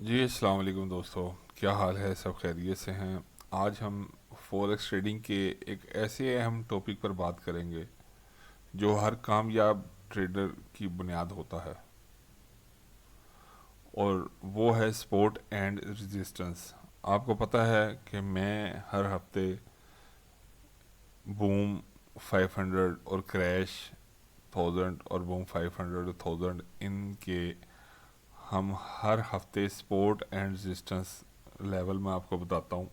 जी अस्सलाम वालेकुम दोस्तों। क्या हाल है? सब खैरियत से हैं? आज हम फॉरेक्स ट्रेडिंग के एक ऐसे अहम टॉपिक पर बात करेंगे जो हर कामयाब ट्रेडर की बुनियाद होता है, और वो है सपोर्ट एंड रेजिस्टेंस। आपको पता है कि मैं हर हफ्ते बूम 500 और क्रैश 1000 और बूम 500 और 1000 इनके हम हर हफ्ते सपोर्ट एंड रेजिस्टेंस लेवल में आपको बताता हूँ,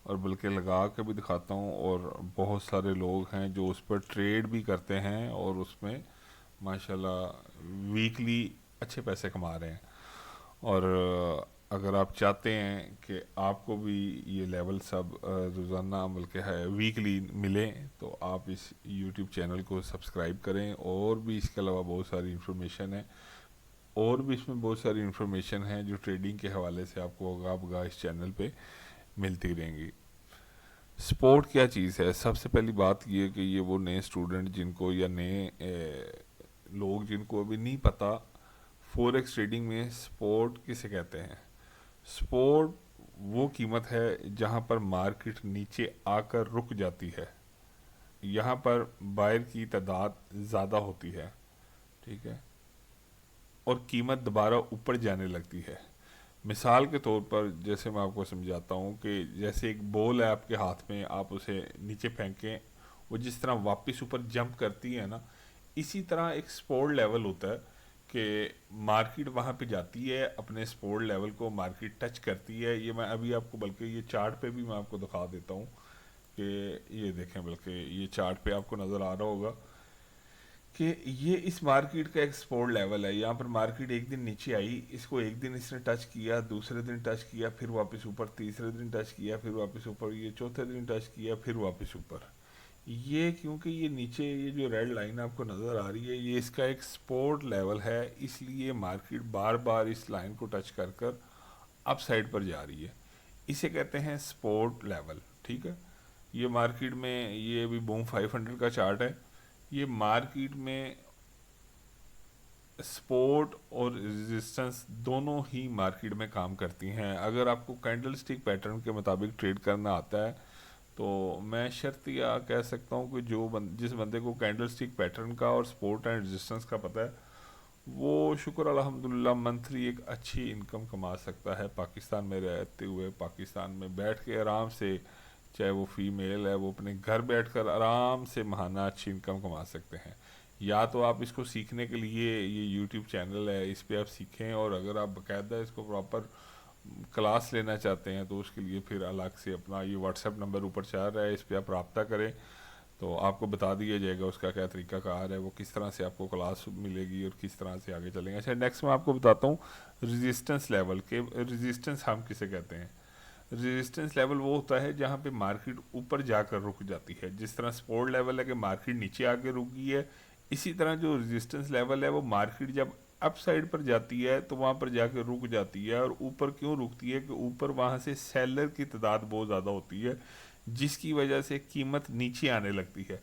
और बल्कि लगा के भी दिखाता हूँ। और बहुत सारे लोग हैं जो उस पर ट्रेड भी करते हैं और उसमें माशाल्लाह वीकली अच्छे पैसे कमा रहे हैं। और अगर आप चाहते हैं कि आपको भी ये लेवल सब रोज़ाना बल्कि है वीकली मिले, तो आप इस यूट्यूब चैनल को सब्सक्राइब करें। और भी इसके अलावा बहुत सारी इन्फॉर्मेशन है, और भी इसमें बहुत सारी इन्फॉर्मेशन है जो ट्रेडिंग के हवाले से आपको आगा बगा इस चैनल पे मिलती रहेंगी। स्पोर्ट क्या चीज़ है? सबसे पहली बात ये कि ये वो नए स्टूडेंट जिनको या नए लोग जिनको अभी नहीं पता फॉरेक्स ट्रेडिंग में स्पोर्ट किसे कहते हैं। स्पोर्ट वो कीमत है जहां पर मार्केट नीचे आकर रुक जाती है। यहाँ पर बायर की तादाद ज़्यादा होती है, ठीक है, और कीमत दोबारा ऊपर जाने लगती है। मिसाल के तौर पर जैसे मैं आपको समझाता हूँ कि जैसे एक बॉल है आपके हाथ में, आप उसे नीचे फेंकें, वो जिस तरह वापस ऊपर जंप करती है ना, इसी तरह एक स्पोर्ट लेवल होता है कि मार्केट वहाँ पे जाती है, अपने स्पोर्ट लेवल को मार्केट टच करती है। ये मैं अभी आपको बल्कि ये चार्ट पे भी मैं आपको दिखा देता हूँ कि ये देखें, बल्कि ये चार्ट पे आपको नज़र आ रहा होगा कि ये इस मार्केट का एक सपोर्ट लेवल है। यहाँ पर मार्केट एक दिन नीचे आई, इसको एक दिन इसने टच किया, दूसरे दिन टच किया, फिर वापस ऊपर, तीसरे दिन टच किया, फिर वापस ऊपर, ये चौथे दिन टच किया, फिर वापस ऊपर। ये क्योंकि ये नीचे ये जो रेड लाइन आपको नज़र आ रही है, ये इसका एक सपोर्ट लेवल है, इसलिए मार्केट बार बार इस लाइन को टच कर कर अप साइड पर जा रही है। इसे कहते हैं सपोर्ट लेवल, ठीक है। ये मार्केट में ये अभी बूम 500 का चार्ट है। ये मार्केट में सपोर्ट और रेजिस्टेंस दोनों ही मार्केट में काम करती हैं। अगर आपको कैंडल स्टिक पैटर्न के मुताबिक ट्रेड करना आता है, तो मैं शर्त या कह सकता हूँ कि जिस बंदे को कैंडल स्टिक पैटर्न का और सपोर्ट एंड रेजिस्टेंस का पता है, वो शुक्र अल्हम्दुलिल्लाह मंथली एक अच्छी इनकम कमा सकता है। पाकिस्तान में रहते हुए, पाकिस्तान में बैठ के आराम से, चाहे वो फीमेल है, वो अपने घर बैठकर आराम से महाना अच्छी इनकम कमा सकते हैं। या तो आप इसको सीखने के लिए ये यूट्यूब चैनल है, इस पे आप सीखें, और अगर आप बाकायदा इसको प्रॉपर क्लास लेना चाहते हैं तो उसके लिए फिर अलग से अपना ये व्हाट्सएप नंबर ऊपर चल रहा है, इस पर आप रब्ता करें, तो आपको बता दिया जाएगा उसका क्या तरीका कार है, वो किस तरह से आपको क्लास मिलेगी और किस तरह से आगे चलेंगे। अच्छा, नेक्स्ट मैं आपको बताता हूँ रेजिस्टेंस लेवल के। रेजिस्टेंस हम किसे कहते हैं? रेजिस्टेंस लेवल वो होता है जहाँ पे मार्केट ऊपर जाकर रुक जाती है। जिस तरह सपोर्ट लेवल है कि मार्केट नीचे आके रुकी है, इसी तरह जो रेजिस्टेंस लेवल है वो मार्केट जब अप साइड पर जाती है तो वहाँ पर जाकर रुक जाती है। और ऊपर क्यों रुकती है? कि ऊपर वहाँ से सेलर की तादाद बहुत ज़्यादा होती है, जिसकी वजह से कीमत नीचे आने लगती है।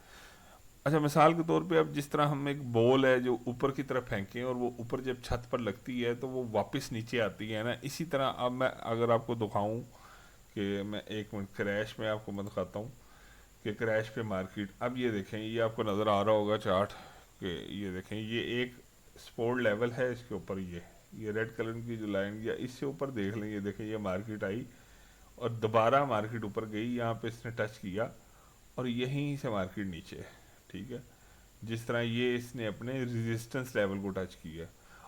अच्छा, मिसाल के तौर पे अब जिस तरह हम एक बॉल है जो ऊपर की तरफ फेंकें और वो ऊपर जब छत पर लगती है तो वो वापस नीचे आती है ना, इसी तरह अब मैं अगर आपको दिखाऊं कि मैं एक मिनट क्रैश में आपको मैं दिखाता हूँ कि क्रैश पे मार्केट, अब ये देखें, ये आपको नज़र आ रहा होगा चार्ट कि ये देखें, ये एक सपोर्ट लेवल है, इसके ऊपर ये रेड कलर की जो लाइन, या इससे ऊपर देख लें, ये देखें, ये मार्केट आई और दोबारा मार्केट ऊपर गई, यहाँ पे इसने टच किया और यहीं से मार्केट नीचे है, ठीक है। जिस तरह ये इसने अपने रेजिस्टेंस लेवल को टच किया।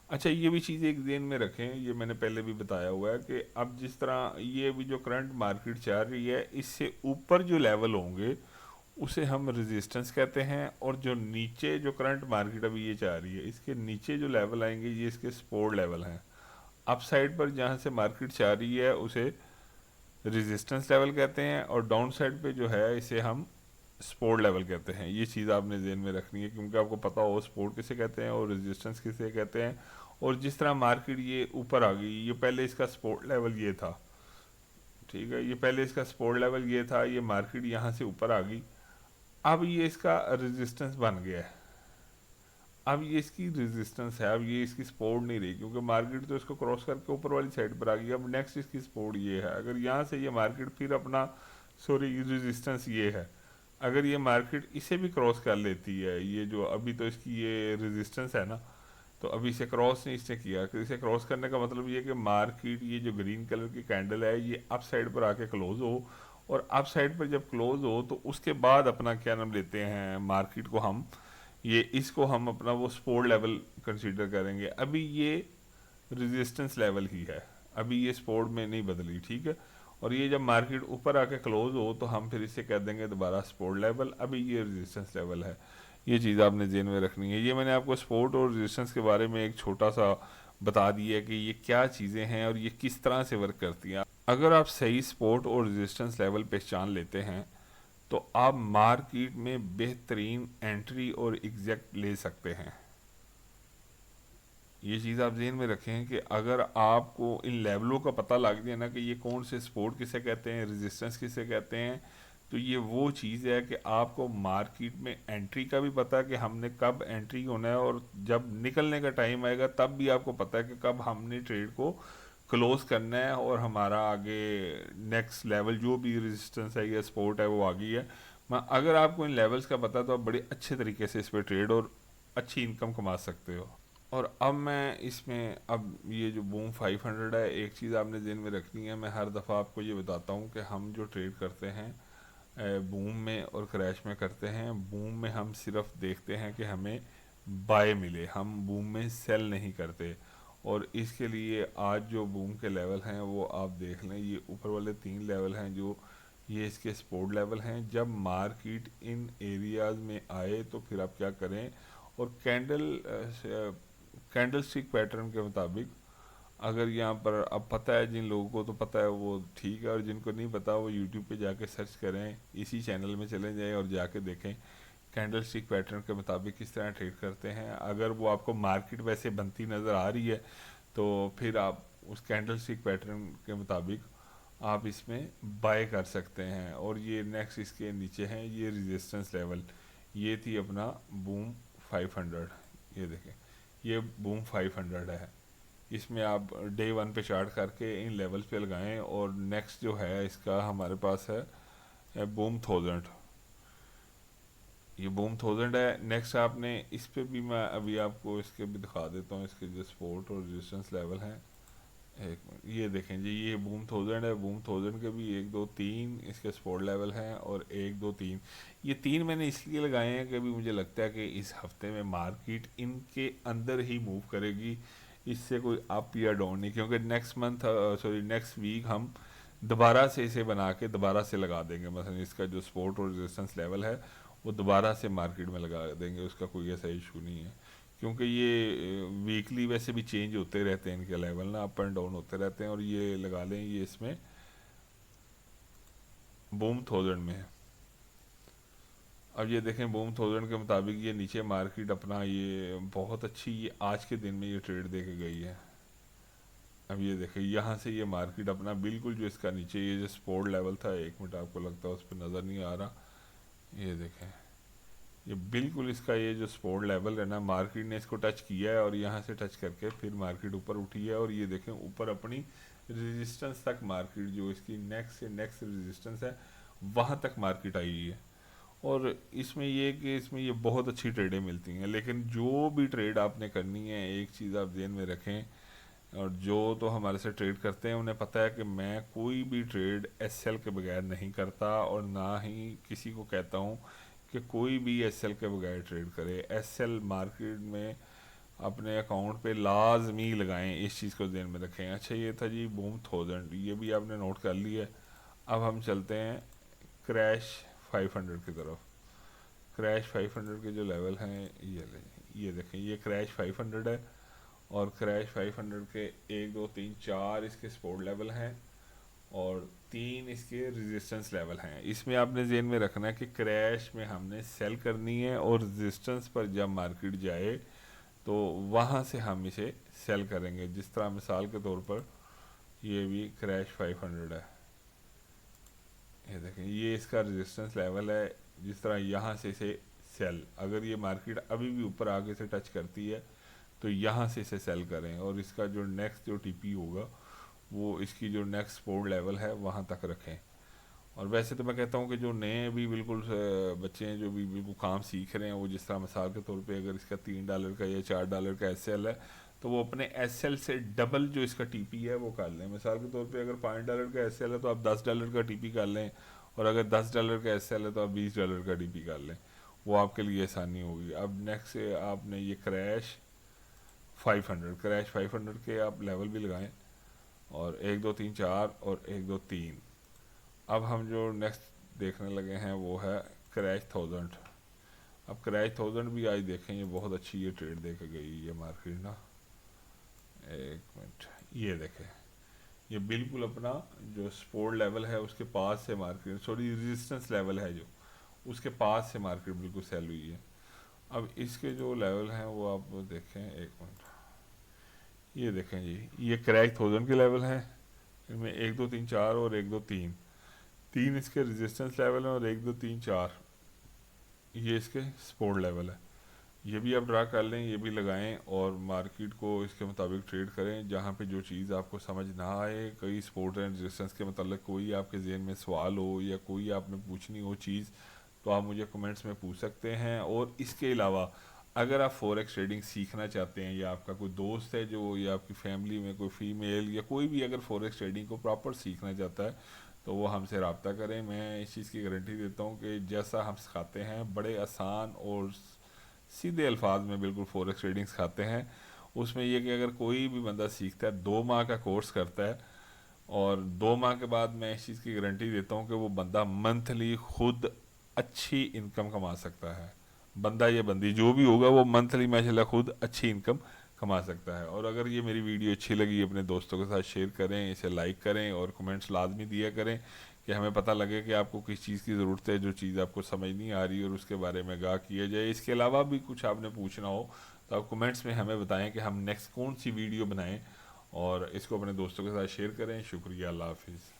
अच्छा, ये भी चीज़ एक ध्यान में रखें, ये मैंने पहले भी बताया हुआ है कि अब जिस तरह ये भी जो करंट मार्केट चल रही है, इससे ऊपर जो लेवल होंगे उसे हम रेजिस्टेंस कहते हैं, और जो नीचे जो करंट मार्केट अभी ये चाह रही है, इसके नीचे जो लेवल आएंगे ये इसके सपोर्ट लेवल हैं। अप साइड पर जहाँ से मार्केट चाह रही है उसे रेजिस्टेंस लेवल कहते हैं, और डाउन साइड पे जो है इसे हम सपोर्ट लेवल कहते हैं। ये चीज़ आपने ध्यान में रखनी है, क्योंकि आपको पता हो सपोर्ट किसे कहते हैं और रेजिस्टेंस किसे कहते हैं। और जिस तरह मार्केट ये ऊपर आ गई, ये पहले इसका सपोर्ट लेवल ये था, ठीक है, ये पहले इसका सपोर्ट लेवल ये था, ये मार्केट यहाँ से ऊपर आ गई, अब ये इसका रेजिस्टेंस बन गया है। अब ये इसकी रेजिस्टेंस है, अब ये इसकी सपोर्ट नहीं रही क्योंकि मार्केट तो इसको क्रॉस करके ऊपर वाली साइड पर आ गई। अब नेक्स्ट इसकी सपोर्ट ये है, अगर यहाँ से ये मार्केट फिर अपना, सॉरी, रेजिस्टेंस ये है, अगर ये मार्केट इसे भी क्रॉस कर लेती है, ये जो अभी तो इसकी ये रेजिस्टेंस है ना, तो अभी इसे क्रॉस नहीं इसने किया, कि इसे क्रॉस करने का मतलब ये है कि मार्केट ये जो ग्रीन कलर की कैंडल है ये अप साइड पर आके क्लोज हो, और अप साइड पर जब क्लोज हो तो उसके बाद अपना क्या नाम लेते हैं मार्केट को हम, ये इसको हम अपना वो सपोर्ट लेवल कंसीडर करेंगे। अभी ये रेजिस्टेंस लेवल ही है, अभी ये सपोर्ट में नहीं बदली, ठीक है। और ये जब मार्केट ऊपर आके क्लोज हो तो हम फिर इसे कह देंगे दोबारा सपोर्ट लेवल, अभी ये रेजिस्टेंस लेवल है। ये चीज़ आपने जेन में रखनी है। ये मैंने आपको सपोर्ट और रेजिस्टेंस के बारे में एक छोटा सा बता दिया है कि ये क्या चीज़ें हैं और ये किस तरह से वर्क करती हैं। अगर आप सही सपोर्ट और रेजिस्टेंस लेवल पहचान लेते हैं तो आप मार्केट में बेहतरीन एंट्री और एग्जैक्ट ले सकते हैं। ये चीज़ आप ज़हन में रखें कि अगर आपको इन लेवलों का पता लग जाए ना कि ये कौन से सपोर्ट किसे कहते हैं, रेजिस्टेंस किसे कहते हैं, तो ये वो चीज़ है कि आपको मार्केट में एंट्री का भी पता है कि हमने कब एंट्री होना है, और जब निकलने का टाइम आएगा तब भी आपको पता है कि कब हमने ट्रेड को क्लोज करना है और हमारा आगे नेक्स्ट लेवल जो भी रेजिस्टेंस है या सपोर्ट है वो आ गई है। अगर आपको इन लेवल्स का पता है तो आप बड़े अच्छे तरीके से इस पर ट्रेड और अच्छी इनकम कमा सकते हो। और अब मैं इसमें, अब ये जो बूम 500 है, एक चीज़ आपने ध्यान में रखनी है, मैं हर दफ़ा आपको ये बताता हूँ कि हम जो ट्रेड करते हैं बूम में और क्रैश में करते हैं। बूम में हम सिर्फ देखते हैं कि हमें बाय मिले, हम बूम में सेल नहीं करते। और इसके लिए आज जो बूम के लेवल हैं वो आप देख लें, ये ऊपर वाले 3 लेवल हैं जो ये इसके सपोर्ट लेवल हैं। जब मार्केट इन एरियाज में आए तो फिर आप क्या करें, और कैंडल स्टिक पैटर्न के मुताबिक, अगर यहाँ पर अब पता है, जिन लोगों को तो पता है वो ठीक है, और जिनको नहीं पता वो यूट्यूब पे जाके सर्च करें, इसी चैनल में चले जाएं और जाके देखें कैंडल स्टिक पैटर्न के मुताबिक किस तरह ट्रेड करते हैं। अगर वो आपको मार्केट वैसे बनती नज़र आ रही है तो फिर आप उस कैंडल स्टिक पैटर्न के मुताबिक आप इसमें बाय कर सकते हैं। और ये नेक्स्ट इसके नीचे हैं ये रेजिस्टेंस लेवल, ये थी अपना बूम 500, ये देखें ये बूम 500 है। इसमें आप डे 1 पे चार्ट करके इन लेवल्स पे लगाएं, और नेक्स्ट जो है इसका हमारे पास है बूम 1000, ये बूम 1000 है। नेक्स्ट आपने इस पे भी, मैं अभी आपको इसके भी दिखा देता हूँ, इसके जो सपोर्ट और रेजिस्टेंस लेवल हैं। एक मिनट, ये देखें जी, ये बूम 1000 है, बूम 1000 के भी 1 2 3 इसके सपोर्ट लेवल हैं, और 1 2 3, ये 3 मैंने इसलिए लगाए हैं कि अभी मुझे लगता है कि इस हफ्ते में मार्केट इनके अंदर ही मूव करेगी, इससे कोई अप या डाउन नहीं, क्योंकि next month, sorry next week हम दोबारा से इसे बना के दोबारा से लगा देंगे। मतलब इसका जो सपोर्ट और रेजिस्टेंस लेवल है वो दोबारा से मार्केट में लगा देंगे, उसका कोई ऐसा इशू नहीं है। क्योंकि ये वीकली वैसे भी चेंज होते रहते हैं, इनके लेवल ना अप एंड डाउन होते रहते हैं। और ये लगा लें, ये इसमें बूम 1000 में है। अब ये देखें बूम 1000 के मुताबिक ये नीचे मार्केट अपना, ये बहुत अच्छी, ये आज के दिन में ये ट्रेड दे के गई है। अब ये देखें यहाँ से ये मार्केट अपना बिल्कुल जो इसका नीचे ये जो सपोर्ट लेवल था, 1 मिनट आपको लगता है उस पर नज़र नहीं आ रहा, ये देखें ये बिल्कुल इसका ये जो सपोर्ट लेवल है ना, मार्केट ने इसको टच किया है और यहाँ से टच करके फिर मार्केट ऊपर उठी है। और ये देखें ऊपर अपनी रेजिस्टेंस तक मार्केट, जो इसकी नेक्स्ट से नेक्स्ट रेजिस्टेंस है वहाँ तक मार्केट आई है। और इसमें ये कि इसमें ये बहुत अच्छी ट्रेडें मिलती हैं, लेकिन जो भी ट्रेड आपने करनी है एक चीज़ आप ध्यान में रखें, और जो तो हमारे से ट्रेड करते हैं उन्हें पता है कि मैं कोई भी ट्रेड एसएल के बगैर नहीं करता, और ना ही किसी को कहता हूँ कि कोई भी एसएल के बगैर ट्रेड करे। एसएल मार्केट में अपने अकाउंट पे लाजमी लगाएं, इस चीज़ को ध्यान में रखें। अच्छा ये था जी बूम 1000, ये भी आपने नोट कर लिया है। अब हम चलते हैं क्रैश 500 की तरफ। क्रैश 500 के जो लेवल हैं ये देखें, ये क्रैश 500 है, और क्रैश 500 के 1 2 3 4 इसके सपोर्ट लेवल हैं, और 3 इसके रेजिस्टेंस लेवल हैं। इसमें आपने ज़हन में रखना है कि क्रैश में हमने सेल करनी है, और रेजिस्टेंस पर जब मार्केट जाए तो वहाँ से हम इसे सेल करेंगे। जिस तरह मिसाल के तौर पर ये भी क्रैश 500 है, ये देखें ये इसका रेजिस्टेंस लेवल है, जिस तरह यहाँ से इसे सेल। अगर ये मार्केट अभी भी ऊपर आगे से टच करती है तो यहाँ से इसे सेल करें, और इसका जो नेक्स्ट जो टीपी होगा वो इसकी जो नेक्स्ट सपोर्ट लेवल है वहाँ तक रखें। और वैसे तो मैं कहता हूँ कि जो नए अभी बिल्कुल बच्चे हैं जो भी बिल्कुल काम सीख रहे हैं, वो जिस तरह मिसाल के तौर पे अगर इसका $3 का या $4 का एसएल है, तो वो अपने एसएल से डबल जो इसका टीपी है वो कर लें। मिसाल के तौर पे अगर $5 का एसएल है तो आप $10 का टीपी कर लें, और अगर $10 का एसएल है तो आप $20 का टीपी कर लें। वो आपके लिए आसानी होगी। अब नेक्स्ट आपने ये क्रैश 500 के आप लेवल भी लगाएं, और 1 2 3 4 और 1 2 3। अब हम जो नेक्स्ट देखने लगे हैं वो है क्रैश 1000। अब क्रैश 1000 भी आज देखें, ये बहुत अच्छी ये ट्रेड दे के गई ये मार्केट ना। एक मिनट, ये देखें, ये बिल्कुल अपना जो सपोर्ट लेवल है उसके पास से मार्केट, सॉरी रेजिस्टेंस लेवल है जो उसके पास से मार्केट बिल्कुल सेल हुई है। अब इसके जो लेवल हैं वो आप देखें, एक मिनट, ये देखें जी, ये क्रैश 1000 के लेवल हैं। इनमें 1 2 3 4 और 1 2 3, तीन इसके रेजिस्टेंस लेवल हैं, और 1 2 3 4 ये इसके सपोर्ट लेवल है। ये भी आप ड्रा कर लें, ये भी लगाएं, और मार्केट को इसके मुताबिक ट्रेड करें। जहाँ पे जो चीज़ आपको समझ ना आए, कई सपोर्ट एंड रेजिस्टेंस के मतलब कोई आपके जहन में सवाल हो या कोई आपने पूछनी हो चीज़, तो आप मुझे कमेंट्स में पूछ सकते हैं। और इसके अलावा अगर आप फॉरेक्स ट्रेडिंग सीखना चाहते हैं, या आपका कोई दोस्त है जो, या आपकी फैमिली में कोई फीमेल या कोई भी अगर फॉरेक्स ट्रेडिंग को प्रॉपर सीखना चाहता है, तो वो हमसे रब्ता करें। मैं इस चीज़ की गारंटी देता हूँ कि जैसा हम सिखाते हैं, बड़े आसान और सीधे अल्फाज में बिल्कुल फॉरेक्स ट्रेडिंग सिखाते हैं। उसमें यह कि अगर कोई भी बंदा सीखता है, 2 माह का कोर्स करता है, और 2 माह के बाद मैं इस चीज़ की गारंटी देता हूँ कि वो बंदा मंथली खुद अच्छी इनकम कमा सकता है। बंदा या बंदी जो भी होगा वो मंथली माशाल्लाह खुद अच्छी इनकम कमा सकता है। और अगर ये मेरी वीडियो अच्छी लगी, अपने दोस्तों के साथ शेयर करें, इसे लाइक करें, और कमेंट्स लाजमी दिया करें कि हमें पता लगे कि आपको किस चीज़ की ज़रूरत है, जो चीज़ आपको समझ नहीं आ रही, और उसके बारे में आगाह किया जाए। इसके अलावा भी कुछ आपने पूछना हो तो आप कमेंट्स में हमें बताएं कि हम नेक्स्ट कौन सी वीडियो बनाएं, और इसको अपने दोस्तों के साथ शेयर करें। शुक्रिया, अल्लाह हाफिज़।